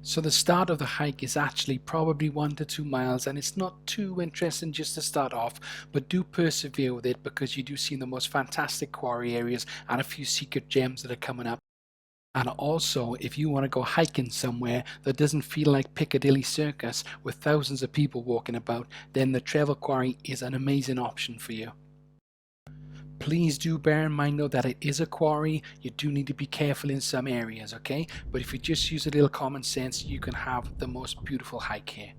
So the start of the hike is actually probably 1 to 2 miles, and it's not too interesting just to start off, but do persevere with it because you do see the most fantastic quarry areas and a few secret gems that are coming up. And also, if you want to go hiking somewhere that doesn't feel like Piccadilly Circus with thousands of people walking about, then the Trefil Quarry is an amazing option for you. Please do bear in mind though that it is a quarry. You do need to be careful in some areas, okay? But if you just use a little common sense, you can have the most beautiful hike here.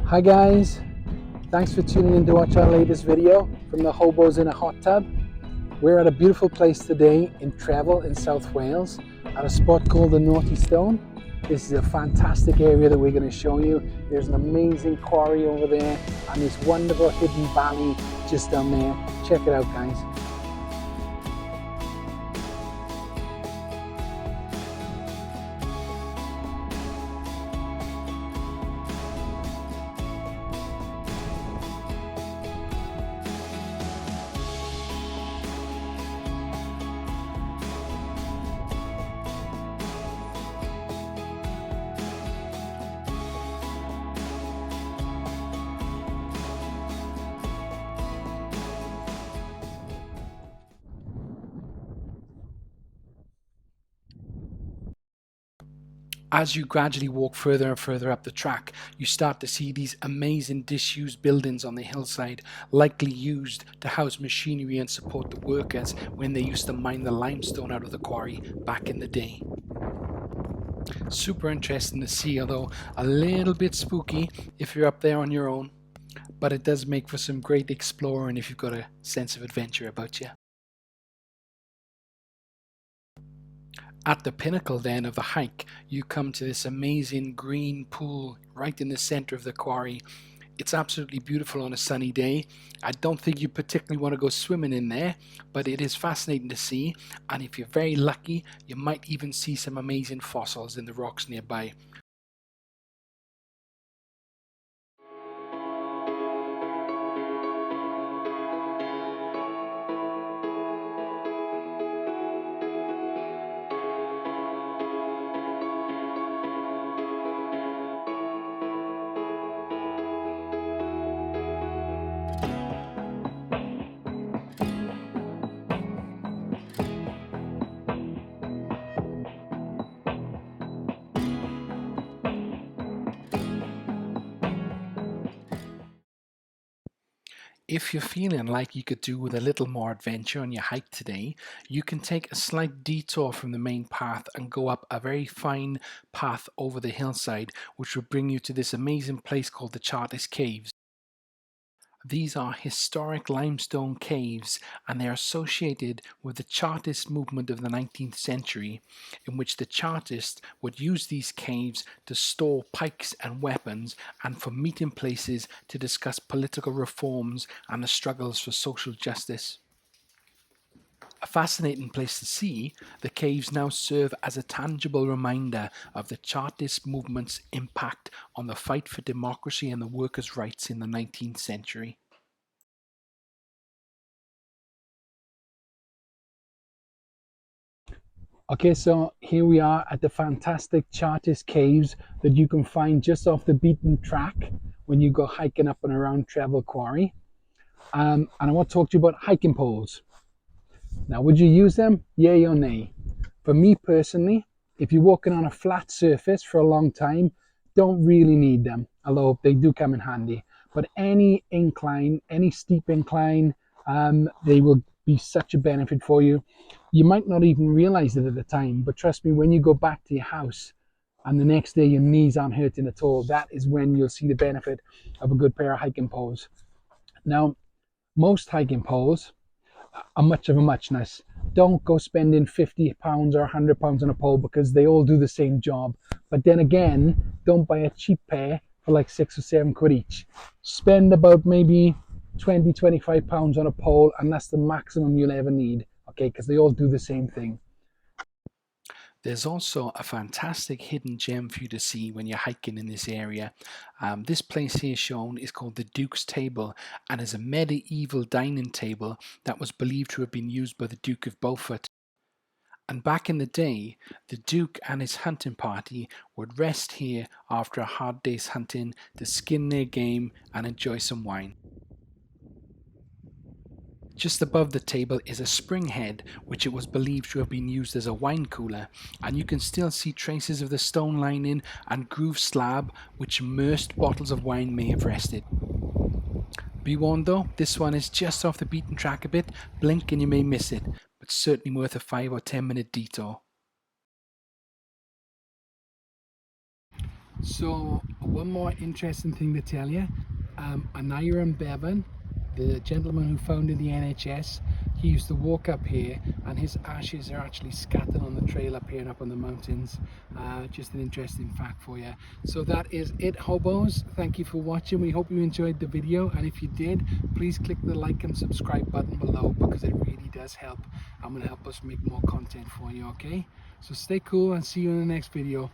Hi guys, thanks for tuning in to watch our latest video from the Hobos in a Hot Tub. We're at a beautiful place today in Trefil in South Wales at a spot called the Naughty Stone. This is a fantastic area that we're going to show you. There's an amazing quarry over there and this wonderful hidden valley just down there. Check it out guys. As you gradually walk further and further up the track, you start to see these amazing disused buildings on the hillside, likely used to house machinery and support the workers when they used to mine the limestone out of the quarry back in the day. Super interesting to see, although a little bit spooky if you're up there on your own, but it does make for some great exploring if you've got a sense of adventure about you. At the pinnacle then of the hike, you come to this amazing green pool right in the center of the quarry. It's absolutely beautiful on a sunny day. I don't think you particularly want to go swimming in there, but it is fascinating to see, and if you're very lucky, you might even see some amazing fossils in the rocks nearby. If you're feeling like you could do with a little more adventure on your hike today, you can take a slight detour from the main path and go up a very fine path over the hillside, which will bring you to this amazing place called the Chartist Caves. These are historic limestone caves, and they're associated with the Chartist movement of the 19th century, in which the Chartists would use these caves to store pikes and weapons and for meeting places to discuss political reforms and the struggles for social justice. A fascinating place to see, the caves now serve as a tangible reminder of the Chartist movement's impact on the fight for democracy and the workers' rights in the 19th century. Okay, so here we are at the fantastic Chartist Caves that you can find just off the beaten track when you go hiking up and around Trefil Quarry. And I want to talk to you about hiking poles. Now, would you use them? Yay or nay? For me personally, if you're walking on a flat surface for a long time, don't really need them, although they do come in handy. But any incline, any steep incline, they will be such a benefit for you. You might not even realize it at the time, but trust me, when you go back to your house and the next day your knees aren't hurting at all, that is when you'll see the benefit of a good pair of hiking poles. Now, most hiking poles are much of a muchness. don't go spending £50 or £100 on a pole, because they all do the same job. But then again, don't buy a cheap pair for like £6 or £7 each. Spend about maybe £20 to £25 on a pole, and that's the maximum you'll ever need, okay, because they all do the same thing. There's also a fantastic hidden gem for you to see when you're hiking in this area. This place here shown is called the Duke's Table, and is a medieval dining table that was believed to have been used by the Duke of Beaufort. And back in the day, the Duke and his hunting party would rest here after a hard day's hunting to skin their game and enjoy some wine. Just above the table is a spring head, which it was believed to have been used as a wine cooler, and you can still see traces of the stone lining and grooved slab which immersed bottles of wine may have rested. Be warned though, this one is just off the beaten track a bit, blink and you may miss it, but certainly worth a 5 or 10 minute detour. So, one more interesting thing to tell you. Anira Bevan, the gentleman who founded the NHS, he used to walk up here, and his ashes are actually scattered on the trail up here and up on the mountains. Just an interesting fact for you. So that is it, hobos. Thank you for watching. We hope you enjoyed the video, and if you did, please click the like and subscribe button below, because it really does help and will help us make more content for you, okay? So stay cool and see you in the next video.